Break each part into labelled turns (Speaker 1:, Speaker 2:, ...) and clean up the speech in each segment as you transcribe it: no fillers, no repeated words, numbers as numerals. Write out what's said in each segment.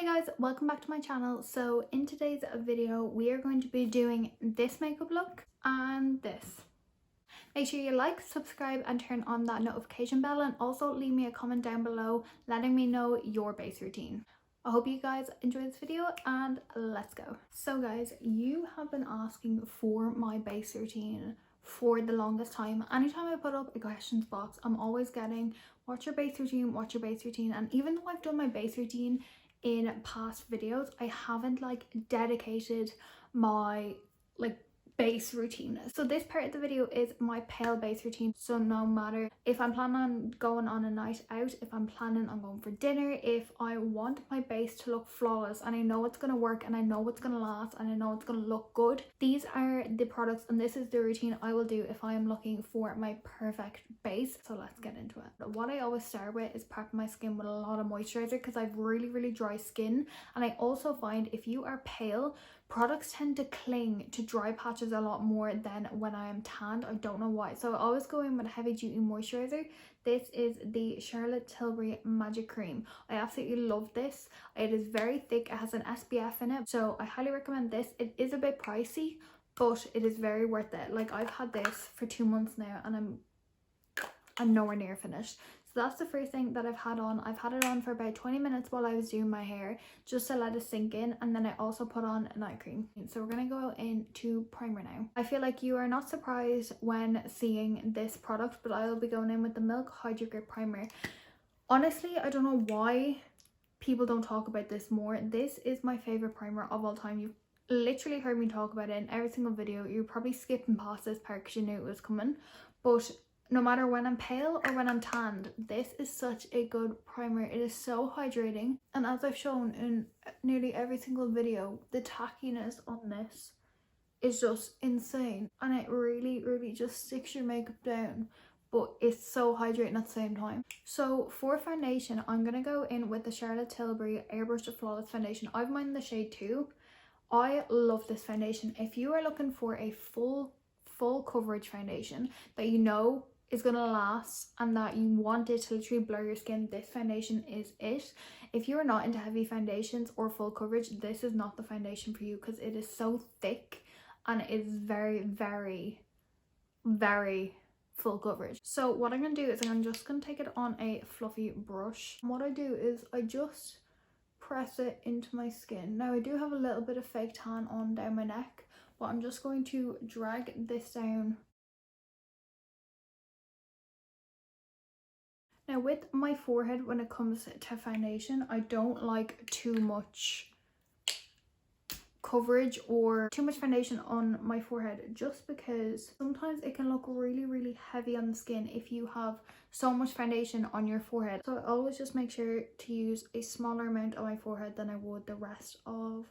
Speaker 1: Hey guys, welcome back to my channel. So in today's video we are going to be doing this makeup look and this. Make sure you like, subscribe and turn on that notification bell, and also leave me a comment down below letting me know your base routine. I hope you guys enjoy this video and let's go. So guys, you have been asking for my base routine for the longest time. Anytime I put up a questions box, I'm always getting, what's your base routine, what's your base routine? And even though I've done my base routine in past videos, I haven't dedicated my base routine. So this part of the video is my pale base routine. So no matter if I'm planning on going on a night out, if I'm planning on going for dinner, if I want my base to look flawless and I know it's going to work and I know it's going to last and I know it's going to look good, these are the products and this is the routine I will do if I am looking for my perfect base. So let's get into it. What I always start with is prepping my skin with a lot of moisturizer because I've really dry skin, and I also find if you are pale, products tend to cling to dry patches a lot more than when I am tanned. I don't know why. So I always go in with a heavy duty moisturizer. This is the Charlotte Tilbury Magic Cream. I absolutely love this. It is very thick. It has an SPF in it. So I highly recommend this. It is a bit pricey, but it is very worth it. Like, I've had this for 2 months now and I'm nowhere near finished. So that's the first thing that I've had on. I've had it on for about 20 minutes while I was doing my hair just to let it sink in, and then I also put on a night cream. So we're gonna go into primer now. I feel like you are not surprised when seeing this product, but I will be going in with the Milk HydroGrip primer. Honestly, I don't know why people don't talk about this more. This is my favorite primer of all time. You've literally heard me talk about it in every single video. You're probably skipping past this part because you knew it was coming, but no matter when I'm pale or when I'm tanned, this is such a good primer. It is so hydrating, and as I've shown in nearly every single video, the tackiness on this is just insane, and it really just sticks your makeup down, but it's so hydrating at the same time. So for foundation, I'm gonna go in with the Charlotte Tilbury Airbrush Flawless Foundation. I've mine in the shade 2. I love this foundation. If you are looking for a full coverage foundation that you know is gonna last and that you want it to literally blur your skin, this foundation is it. If you are not into heavy foundations or full coverage, this is not the foundation for you because it is so thick and it is very full coverage. So what I'm gonna do is I'm just gonna take it on a fluffy brush. And what I do is I just press it into my skin. Now I do have a little bit of fake tan on down my neck, but I'm just going to drag this down. Now with my forehead, when it comes to foundation, I don't like too much coverage or too much foundation on my forehead, just because sometimes it can look really heavy on the skin if you have so much foundation on your forehead. So I always just make sure to use a smaller amount on my forehead than I would the rest of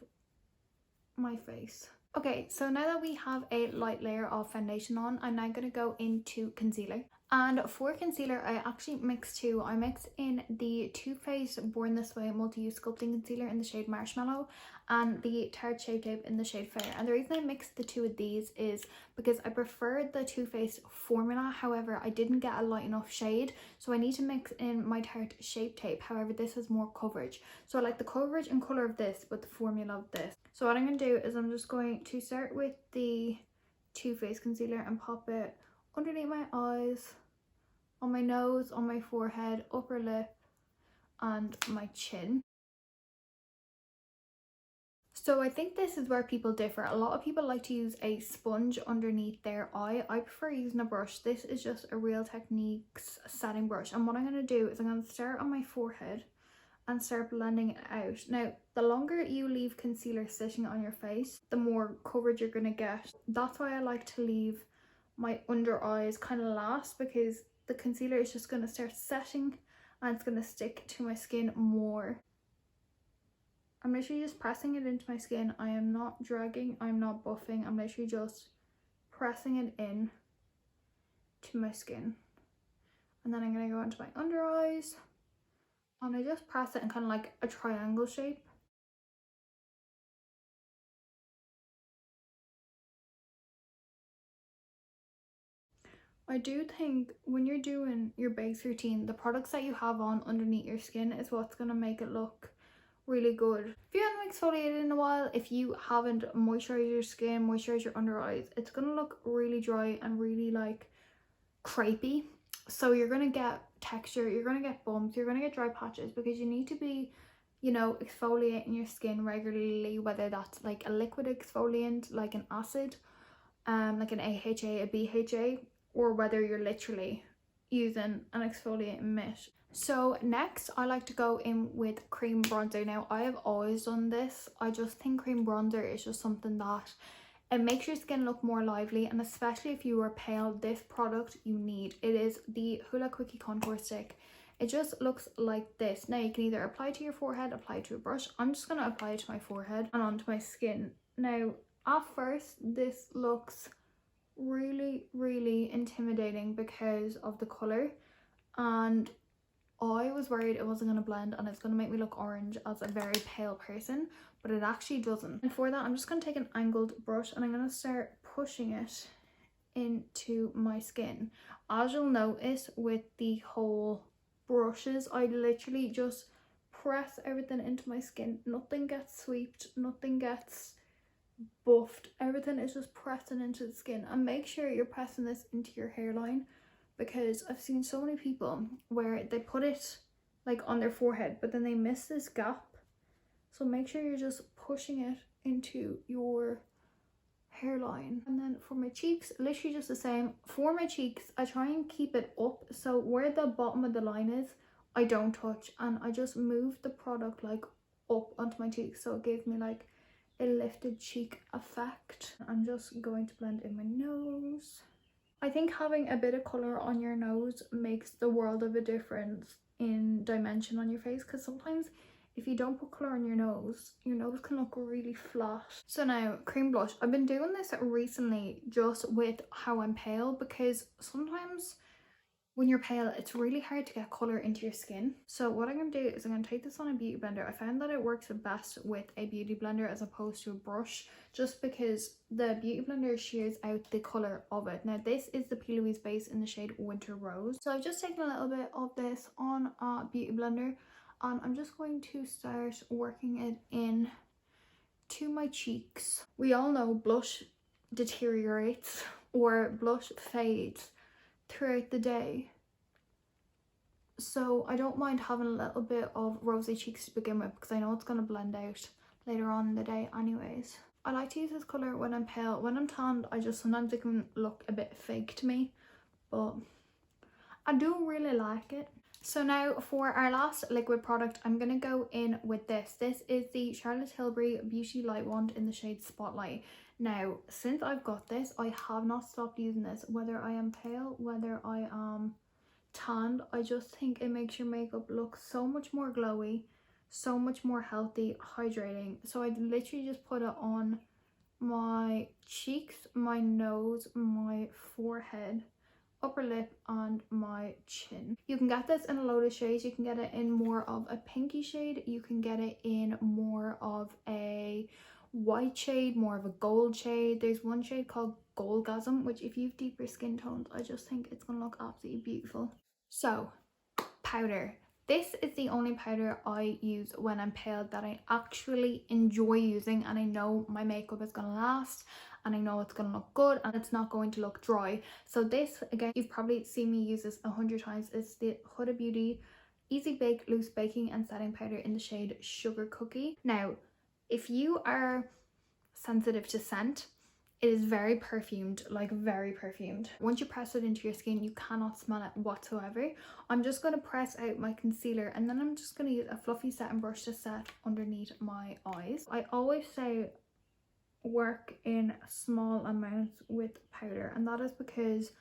Speaker 1: my face. Okay, so now that we have a light layer of foundation on, I'm now going to go into concealer. And for concealer, I actually mix two. I mix in the Too Faced Born This Way Multi-Use Sculpting Concealer in the shade Marshmallow and the Tarte Shape Tape in the shade Fair. And the reason I mixed the two of these is because I prefer the Too Faced formula. However, I didn't get a light enough shade, so I need to mix in my Tarte Shape Tape. However, this has more coverage. So I like the coverage and colour of this, but the formula of this. So what I'm going to do is I'm just going to start with the Too Faced concealer and pop it underneath my eyes, on my nose, on my forehead, upper lip and my chin. So I think this is where people differ. A lot of people like to use a sponge underneath their eye. I prefer using a brush. This is just a Real Techniques setting brush, and what I'm going to do is I'm going to start on my forehead and start blending it out. Now, the longer you leave concealer sitting on your face, the more coverage you're going to get. That's why I like to leave my under eyes kind of last, because the concealer is just going to start setting and it's going to stick to my skin more. I'm literally just pressing it into my skin. I am not dragging, I'm not buffing, I'm literally just pressing it in to my skin. And then I'm going to go into my under eyes and I just press it in kind of like a triangle shape. I do think when you're doing your base routine, the products that you have on underneath your skin is what's going to make it look really good. If you haven't exfoliated in a while, if you haven't moisturized your skin, moisturized your under eyes, it's gonna look really dry and really like crepey. So you're gonna get texture, you're gonna get bumps, you're gonna get dry patches, because you need to be, you know, exfoliating your skin regularly, whether that's like a liquid exfoliant like an acid, like an AHA, a BHA, or whether you're literally using an exfoliating mitt. So next I like to go in with cream bronzer. Now I have always done this. I just think cream bronzer is just something that it makes your skin look more lively, and especially if you are pale, this product you need. It is the Hoola Quickie contour stick. It just looks like this. Now you can either apply it to your forehead, apply it to a brush. I'm just going to apply it to my forehead and onto my skin. Now at first this looks really intimidating because of the colour, and I was worried it wasn't going to blend and it's going to make me look orange as a very pale person, but it actually doesn't. And for that I'm just going to take an angled brush and I'm going to start pushing it into my skin. As you'll notice with the whole brushes, I literally just press everything into my skin. Nothing gets swept, nothing gets buffed, everything is just pressing into the skin. And make sure you're pressing this into your hairline, because I've seen so many people where they put it like on their forehead but then they miss this gap. So make sure you're just pushing it into your hairline. And then for my cheeks, literally just the same. For my cheeks, I try and keep it up, so where the bottom of the line is I don't touch, and I just move the product like up onto my cheeks, so it gives me like a lifted cheek effect. I'm just going to blend in my nose. I think having a bit of colour on your nose makes the world of a difference in dimension on your face, because sometimes if you don't put colour on your nose can look really flat. So now, cream blush. I've been doing this recently just with how I'm pale, because sometimes when you're pale it's really hard to get colour into your skin. So what I'm going to do is I'm going to take this on a beauty blender. I found that it works the best with a beauty blender as opposed to a brush, just because the beauty blender shears out the colour of it. Now this is the PLouise base in the shade Winter Rose. So I've just taken a little bit of this on a beauty blender and I'm just going to start working it in to my cheeks. We all know blush deteriorates or blush fades throughout the day, so I don't mind having a little bit of rosy cheeks to begin with, because I know it's going to blend out later on in the day anyways. I like to use this colour when I'm pale. When I'm tanned, sometimes it can look a bit fake to me, but I do really like it. So now for our last liquid product, I'm going to go in with this. This is the Charlotte Tilbury Beauty Light Wand in the shade Spotlight. Now, since I've got this, I have not stopped using this. Whether I am pale, whether I am tanned, I just think it makes your makeup look so much more glowy, so much more healthy, hydrating. So I literally just put it on my cheeks, my nose, my forehead, upper lip and my chin. You can get this in a load of shades. You can get it in more of a pinky shade, you can get it in more of a white shade, more of a gold shade. There's one shade called Goldgasm, which if you have deeper skin tones, I just think it's gonna look absolutely beautiful. So powder. This is the only powder I use when I'm pale that I actually enjoy using, and I know my makeup is gonna last and I know it's gonna look good and it's not going to look dry. So this, again, you've probably seen me use this 100 times. It's the Huda Beauty Easy Bake Loose Baking and Setting Powder in the shade Sugar Cookie. Now, if you are sensitive to scent, it is very perfumed, like very perfumed. Once you press it into your skin, you cannot smell it whatsoever. I'm just going to press out my concealer and then I'm just going to use a fluffy setting brush to set underneath my eyes. I always say work in small amounts with powder, and that is because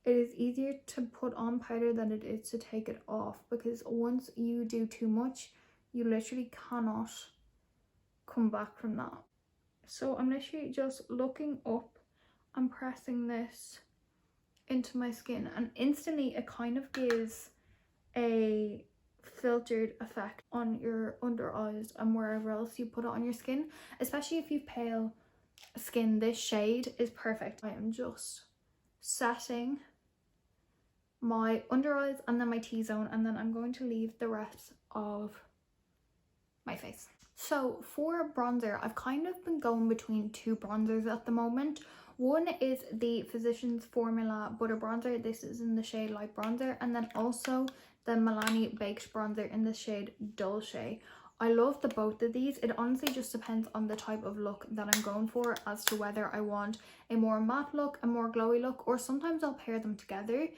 Speaker 1: it is easier to put on powder than it is to take it off, because once you do too much, you literally cannot come back from that. So I'm literally just looking up and pressing this into my skin, and instantly it kind of gives a filtered effect on your under eyes and wherever else you put it on your skin. Especially if you've pale skin, this shade is perfect. I am just setting my under eyes and then my T-zone, and then I'm going to leave the rest of my face. So for bronzer, I've kind of been going between two bronzers at the moment. One is the Physicians Formula Butter Bronzer. This is in the shade Light Bronzer. And then also the Milani Baked Bronzer in the shade Dolce. I love the both of these. It honestly just depends on the type of look that I'm going for as to whether I want a more matte look, a more glowy look, or sometimes I'll pair them together.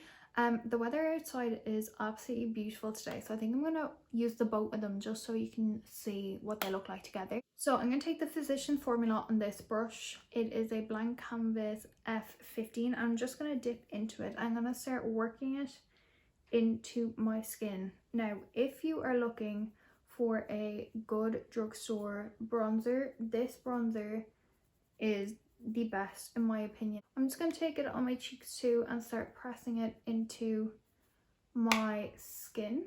Speaker 1: The weather outside is absolutely beautiful today, so I think I'm going to use the both of them just so you can see what they look like together. So I'm going to take the Physician Formula on this brush. It is a blank canvas F15. I'm just going to dip into it. I'm going to start working it into my skin. Now, if you are looking for a good drugstore bronzer, this bronzer is the best in my opinion. I'm just going to take it on my cheeks too and start pressing it into my skin.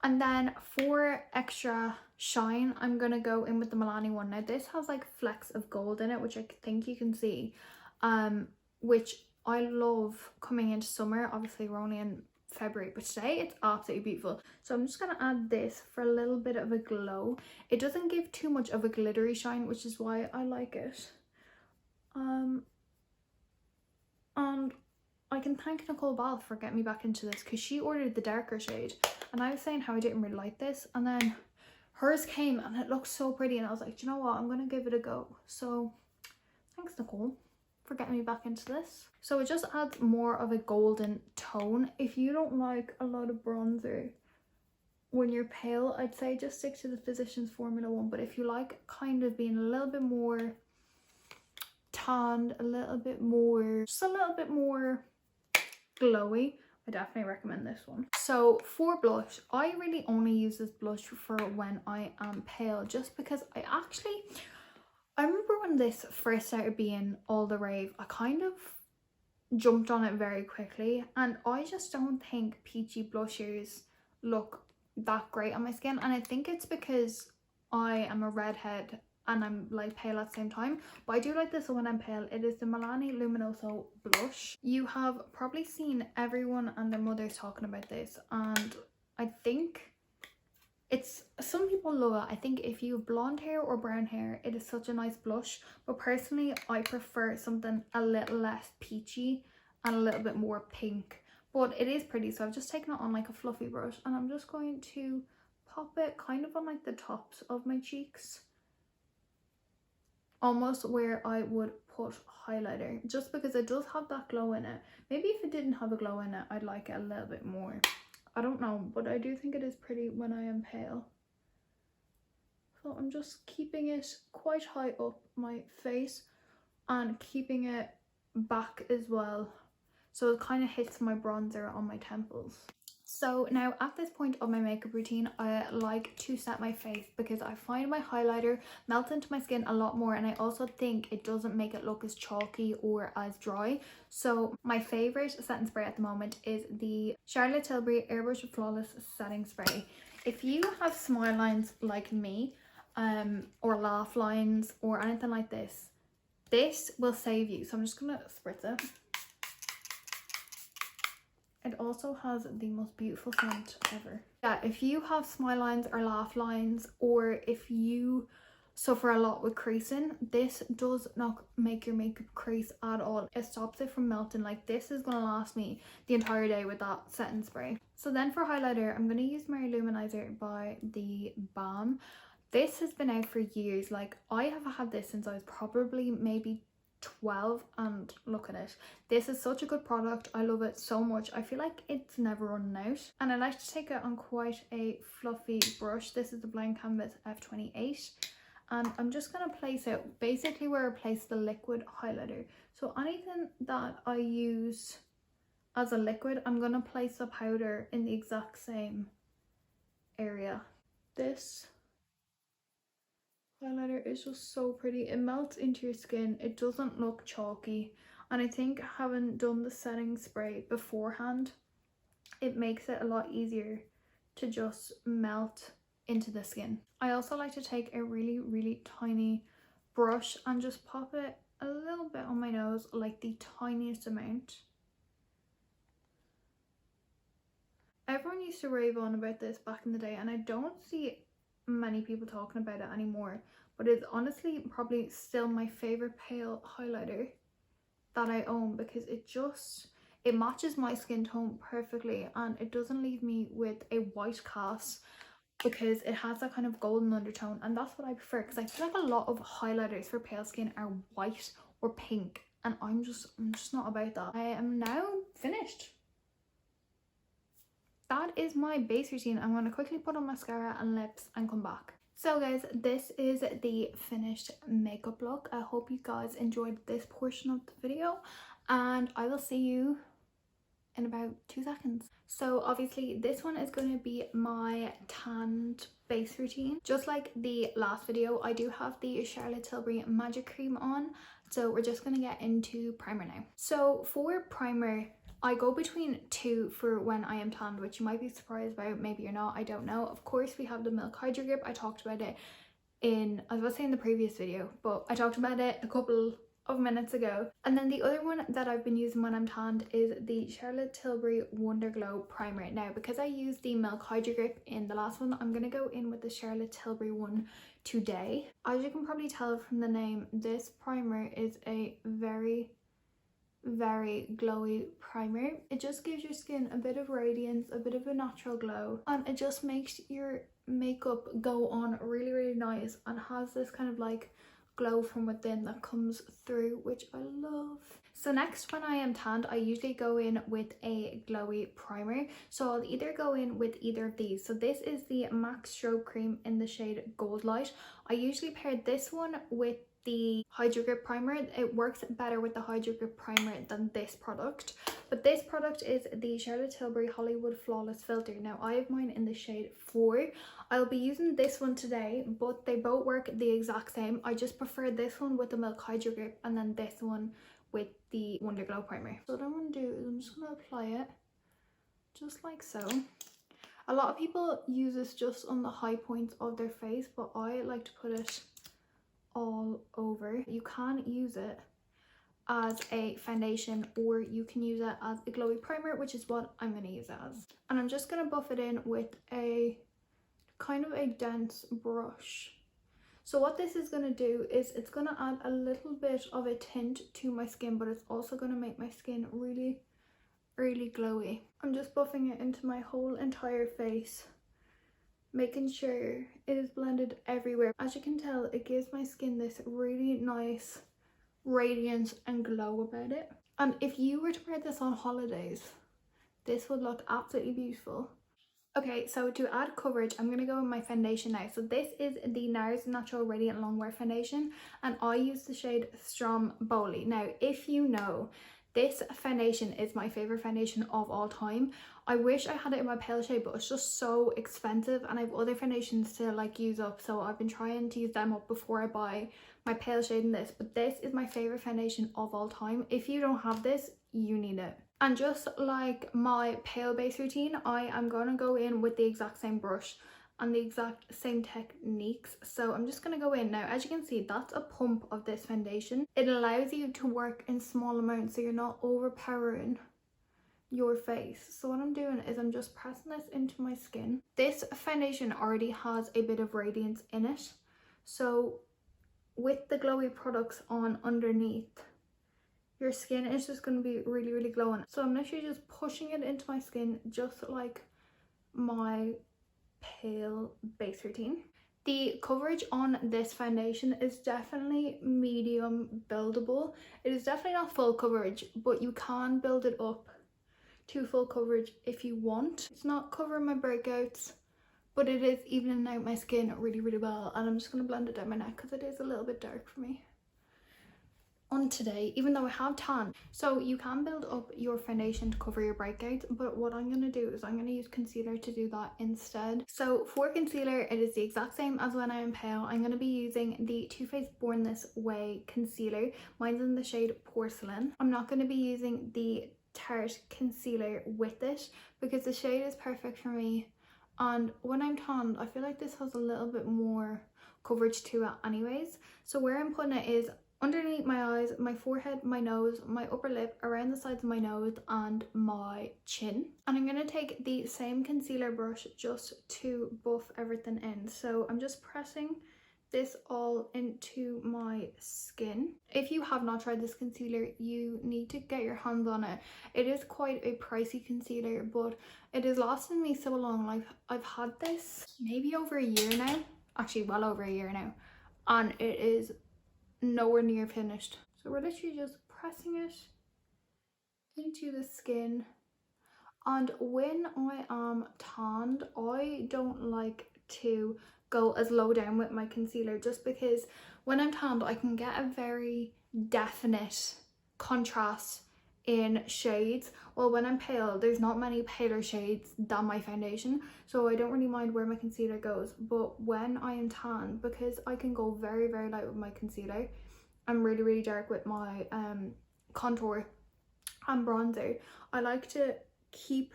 Speaker 1: And then for extra shine, I'm going to go in with the Milani one. Now this has like flecks of gold in it, which I think you can see, which I love coming into summer. Obviously we're only in February, but today it's absolutely beautiful. So I'm just going to add this for a little bit of a glow. It doesn't give too much of a glittery shine, which is why I like it. And I can thank Nicole Ball for getting me back into this, because she ordered the darker shade and I was saying how I didn't really like this, and then hers came and it looks so pretty and I was like, do you know what, I'm gonna give it a go. So thanks Nicole for getting me back into this. So it just adds more of a golden tone. If you don't like a lot of bronzer when you're pale, I'd say just stick to the Physicians Formula one, but if you like kind of being a little bit more tanned, a little bit more, just a little bit more glowy, I definitely recommend this one. So for blush, I really only use this blush for when I am pale, just because I remember when this first started being all the rave, I kind of jumped on it very quickly, and I just don't think peachy blushers look that great on my skin, and I think it's because I am a redhead and I'm like pale at the same time, but I do like this when I'm pale. It is the Milani Luminoso blush. You have probably seen everyone and their mothers talking about this, and I think it's, some people love it. I think if you have blonde hair or brown hair, it is such a nice blush, but personally I prefer something a little less peachy and a little bit more pink, but it is pretty. So I've just taken it on like a fluffy brush and I'm just going to pop it kind of on like the tops of my cheeks, almost where I would put highlighter, just because it does have that glow in it. Maybe if it didn't have a glow in it, I'd like it a little bit more. I don't know, but I do think it is pretty when I am pale. So I'm just keeping it quite high up my face and keeping it back as well, so it kind of hits my bronzer on my temples. So now at this point of my makeup routine, I like to set my face, because I find my highlighter melts into my skin a lot more, and I also think it doesn't make it look as chalky or as dry. So my favourite setting spray at the moment is the Charlotte Tilbury Airbrush Flawless Setting Spray. If you have smile lines like me, or laugh lines or anything like this, this will save you. So I'm just gonna spritz it. It also has the most beautiful scent ever. Yeah, if you have smile lines or laugh lines, or if you suffer a lot with creasing, this does not make your makeup crease at all. It stops it from melting. Like, this is gonna last me the entire day with that setting spray. So then for highlighter, I'm gonna use my Luminizer by the Balm. This has been out for years. Like, I have had this since I was probably maybe 12, and look at it. This is such a good product. I love it so much. I feel like it's never running out, and I like to take it on quite a fluffy brush. This is the blank canvas F28, and I'm just going to place it basically where I place the liquid highlighter. So anything that I use as a liquid, I'm going to place the powder in the exact same area. This highlighter is just so pretty. It melts into your skin. It doesn't look chalky, and I think having done the setting spray beforehand, it makes it a lot easier to just melt into the skin. I also like to take a really tiny brush and just pop it a little bit on my nose, like the tiniest amount. used to rave on about this back in the day, and I don't see many people talking about it anymore, but it's honestly probably still my favorite pale highlighter that I own, because it matches my skin tone perfectly and it doesn't leave me with a white cast, because it has that kind of golden undertone, and that's what I prefer, because I feel like a lot of highlighters for pale skin are white or pink, and I'm just not about that. I am now finished. That is my base routine. I'm going to quickly put on mascara and lips and come back. So guys, this is the finished makeup look. I hope you guys enjoyed this portion of the video, and I will see you in about 2 seconds. So obviously this one is going to be my tanned base routine. Just like the last video, I do have the Charlotte Tilbury Magic Cream on, so we're just going to get into primer now. So for primer, I go between 2 for when I am tanned, which you might be surprised about, maybe you're not, I don't know. Of course we have the Milk HydroGrip. I talked about it in, I was about to say in the previous video, but I talked about it a couple of minutes ago. And then the other one that I've been using when I'm tanned is the Charlotte Tilbury Wonder Glow primer. Now because I used the Milk HydroGrip in the last one, I'm gonna go in with the Charlotte Tilbury one today. As you can probably tell from the name, this primer is a very glowy primer. It just gives your skin a bit of radiance, a bit of a natural glow, and it just makes your makeup go on really nice and has this kind of like glow from within that comes through, which I love. So next, when I am tanned, I usually go in with a glowy primer. So I'll either go in with either of these. So this is the MAC Strobe Cream in the shade Gold Light. I usually pair this one with the HydroGrip primer. It works better with the HydroGrip primer than this product, but this product is the Charlotte Tilbury Hollywood Flawless Filter. Now I have mine in the shade 4. I'll be using this one today, but they both work the exact same. I just prefer this one with the Milk HydroGrip and then this one with the Wonder Glow primer. So what I'm going to do is I'm just going to apply it just like so. A lot of people use this just on the high points of their face, but I like to put it all over. You can use it as a foundation, or you can use it as a glowy primer, which is what I'm going to use it as. And I'm just going to buff it in with a kind of a dense brush. So what this is going to do is it's going to add a little bit of a tint to my skin, but it's also going to make my skin really glowy. I'm just buffing it into my whole entire face, making sure it is blended everywhere. As you can tell, it gives my skin this really nice radiance and glow about it. And if you were to wear this on holidays, this would look absolutely beautiful. Okay, so to add coverage, I'm going to go with my foundation now. So this is the NARS Natural Radiant Longwear Foundation, and I use the shade Stromboli. Now, if you know, this foundation is my favorite foundation of all time. I wish I had it in my pale shade, but it's just so expensive, and I have other foundations to like use up, so I've been trying to use them up before I buy my pale shade in this. But this is my favorite foundation of all time. If you don't have this, you need it. And just like my pale base routine, I am going to go in with the exact same brush and the exact same techniques. So I'm just going to go in now. As you can see, that's a pump of this foundation. It allows you to work in small amounts, so you're not overpowering your face. So what I'm doing is I'm just pressing this into my skin. This foundation already has a bit of radiance in it, so with the glowy products on underneath, your skin is just going to be really glowing. So I'm literally just pushing it into my skin, just like my pale base routine. The coverage on this foundation is definitely medium buildable. It is definitely not full coverage, but you can build it up to full coverage if you want. It's not covering my breakouts, but it is evening out my skin really well. And I'm just going to blend it down my neck because it is a little bit dark for me on today, even though I have tan. So you can build up your foundation to cover your breakouts, but what I'm going to do is I'm going to use concealer to do that instead. So for concealer, it is the exact same as when I am pale. I'm going to be using the Too Faced Born This Way concealer. Mine's in the shade Porcelain. I'm not going to be using the Tarte concealer with it because the shade is perfect for me, and when I'm tanned, I feel like this has a little bit more coverage to it anyways. So where I'm putting it is underneath my eyes, my forehead, my nose, my upper lip, around the sides of my nose and my chin. And I'm going to take the same concealer brush just to buff everything in. So I'm just pressing this all into my skin. If you have not tried this concealer, you need to get your hands on it. It is quite a pricey concealer, but it has lasted me so long. Like, I've had this maybe over a year now, actually well over a year now, and it is nowhere near finished. So we're literally just pressing it into the skin. And when I am tanned, I don't like to go as low down with my concealer, just because when I'm tanned I can get a very definite contrast in shades. Well, when I'm pale, there's not many paler shades than my foundation, so I don't really mind where my concealer goes. But when I am tanned, because I can go very, very light with my concealer, I'm really, really dark with my contour and bronzer, I like to keep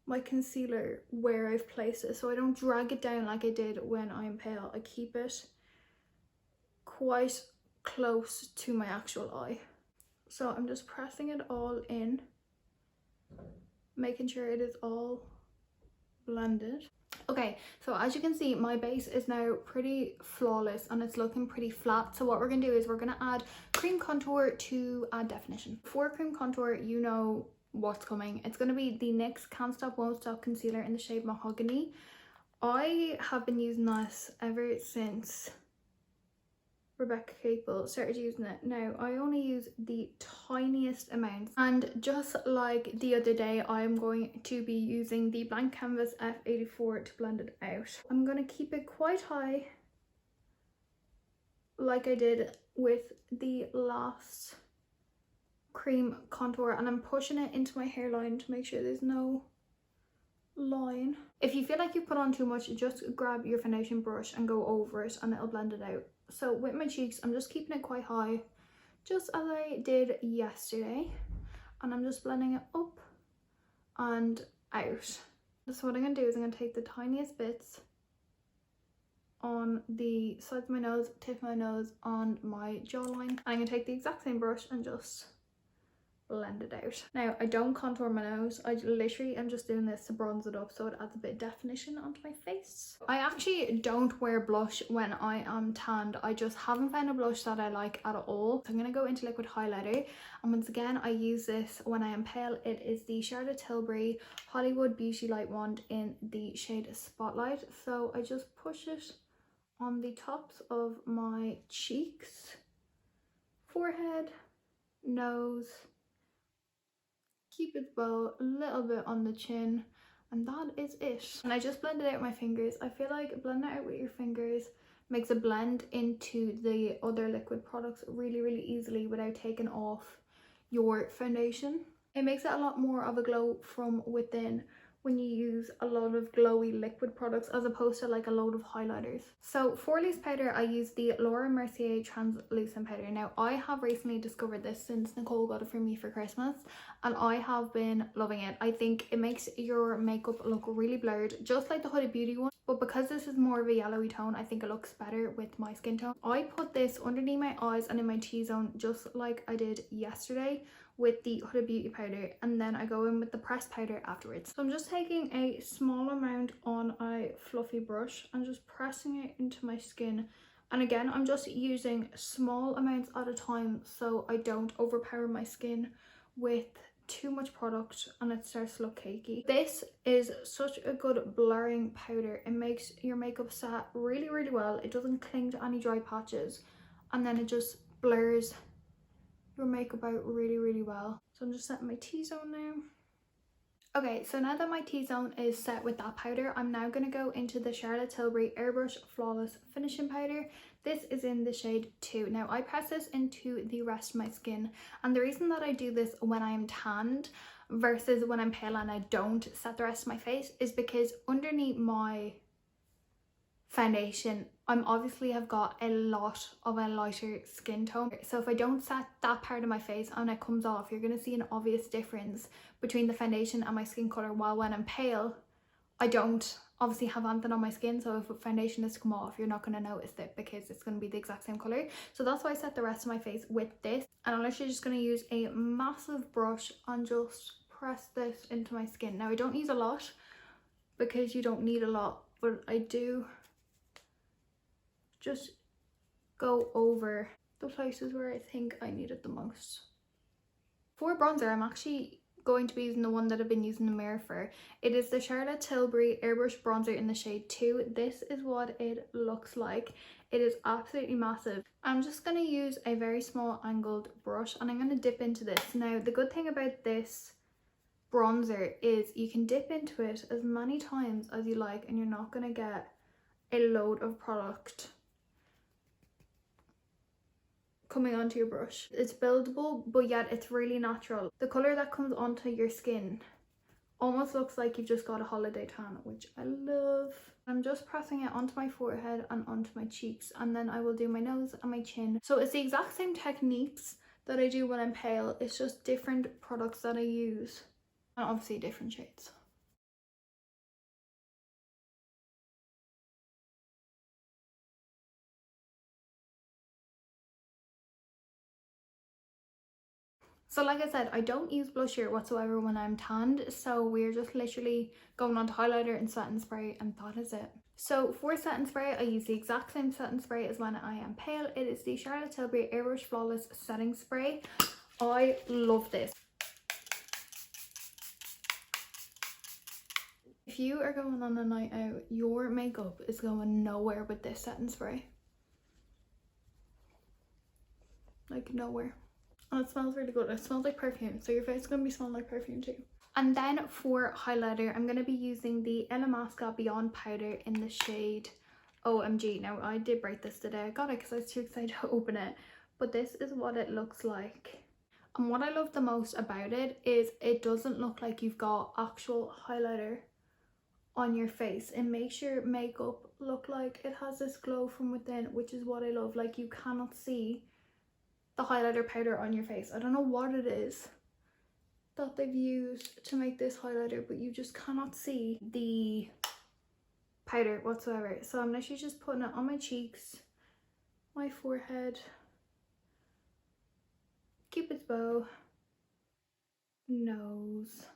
Speaker 1: my concealer where I've placed it, so I don't drag it down like I did when I'm pale. I keep it quite close to my actual eye. So I'm just pressing it all in, making sure it is all blended. Okay, so as you can see, my base is now pretty flawless and it's looking pretty flat. So what we're gonna do is we're gonna add cream contour to add definition. For cream contour, you know what's coming. It's going to be the NYX Can't Stop Won't Stop concealer in the shade Mahogany. I have been using this ever since Rebecca Capel started using it. Now I only use the tiniest amounts, and just like the other day, I'm going to be using the blank canvas F84 to blend it out. I'm going to keep it quite high like I did with the last cream contour, and I'm pushing it into my hairline to make sure there's no line. If you feel like you've put on too much, just grab your foundation brush and go over it and it'll blend it out. So with my cheeks, I'm just keeping it quite high, just as I did yesterday, and I'm just blending it up and out. So what I'm going to do is I'm going to take the tiniest bits on the sides of my nose, tip of my nose, on my jawline, and I'm going to take the exact same brush and just blend it out. Now I don't contour my nose, I literally am just doing this to bronze it up so it adds a bit of definition onto my face. I actually don't wear blush when I am tanned. I just haven't found a blush that I like at all. So I'm going to go into liquid highlighter, and once again I use this when I am pale. It is the Charlotte Tilbury Hollywood Beauty Light Wand in the shade Spotlight. So I just push it on the tops of my cheeks, forehead, nose, keep it bow, a little bit on the chin, and that is it. And I just blend it out with my fingers. I feel like blending it out with your fingers makes a blend into the other liquid products really, really easily without taking off your foundation. It makes it a lot more of a glow from within when you use a lot of glowy liquid products as opposed to like a load of highlighters. So for loose powder, I use the Laura Mercier translucent powder. Now I have recently discovered this since Nicole got it for me for Christmas, and I have been loving it. I think it makes your makeup look really blurred, just like the Huda Beauty one, but because this is more of a yellowy tone, I think it looks better with my skin tone. I put this underneath my eyes and in my T-zone just like I did yesterday with the Huda Beauty powder, and then I go in with the pressed powder afterwards. So I'm just taking a small amount on a fluffy brush and just pressing it into my skin. And again, I'm just using small amounts at a time so I don't overpower my skin with too much product and it starts to look cakey. This is such a good blurring powder. It makes your makeup set really, really well. It doesn't cling to any dry patches, and then it just blurs your makeup out really, really well. So I'm just setting my T-zone now. Okay, so now that my T-zone is set with that powder, I'm now going to go into the Charlotte Tilbury Airbrush Flawless Finishing Powder. This is in the shade 2. Now I press this into the rest of my skin, and the reason that I do this when I am tanned versus when I'm pale and I don't set the rest of my face is because underneath my foundation I'm obviously have got a lot of a lighter skin tone, so if I don't set that part of my face and it comes off, you're going to see an obvious difference between the foundation and my skin color. While when I'm pale, I don't obviously have anything on my skin, so if foundation is to come off, you're not going to notice it because it's going to be the exact same colour. So that's why I set the rest of my face with this, and I'm literally just going to use a massive brush and just press this into my skin. Now I don't use a lot because you don't need a lot, but I do just go over the places where I think I need it the most. For bronzer, I'm actually going to be using the one that I've been using the mirror for. It is the Charlotte Tilbury Airbrush bronzer in the shade 2. This is what it looks like. It is absolutely massive. I'm just going to use a very small angled brush and I'm going to dip into this. Now the good thing about this bronzer is you can dip into it as many times as you like and you're not going to get a load of product coming onto your brush. It's buildable, but yet it's really natural. The colour that comes onto your skin almost looks like you've just got a holiday tan, which I love. I'm just pressing it onto my forehead and onto my cheeks, and then I will do my nose and my chin. So it's the exact same techniques that I do when I'm pale, it's just different products that I use, and obviously different shades. So like I said, I don't use blusher whatsoever when I'm tanned, so we're just literally going on to highlighter and satin spray, and that is it. So for satin spray, I use the exact same satin spray as when I am pale. It is the Charlotte Tilbury Airbrush Flawless Setting Spray. I love this. If you are going on a night out, your makeup is going nowhere with this setting spray. Like nowhere. And it smells really good. It smells like perfume, so your face is going to be smelling like perfume too. And then for highlighter, I'm going to be using the Illamasqua Beyond Powder in the shade OMG. Now I did break this today. I got it because I was too excited to open it. But this is what it looks like. And what I love the most about it is it doesn't look like you've got actual highlighter on your face. It makes your makeup look like it has this glow from within, which is what I love. Like you cannot see the highlighter powder on your face. I don't know what it is that they've used to make this highlighter, but you just cannot see the powder whatsoever. So I'm literally just putting it on my cheeks, my forehead, Cupid's bow, nose,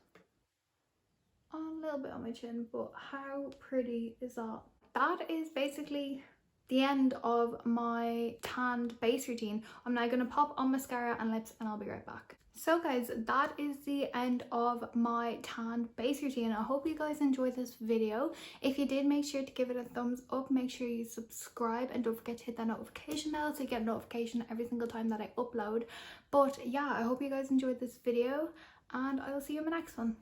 Speaker 1: a little bit on my chin. But how pretty is that? That is basically the end of my tanned base routine. I'm now going to pop on mascara and lips and I'll be right back. So guys, that is the end of my tanned base routine. I hope you guys enjoyed this video. If you did, make sure to give it a thumbs up, make sure you subscribe, and don't forget to hit that notification bell so you get a notification every single time that I upload. But yeah, I hope you guys enjoyed this video and I will see you in my next one.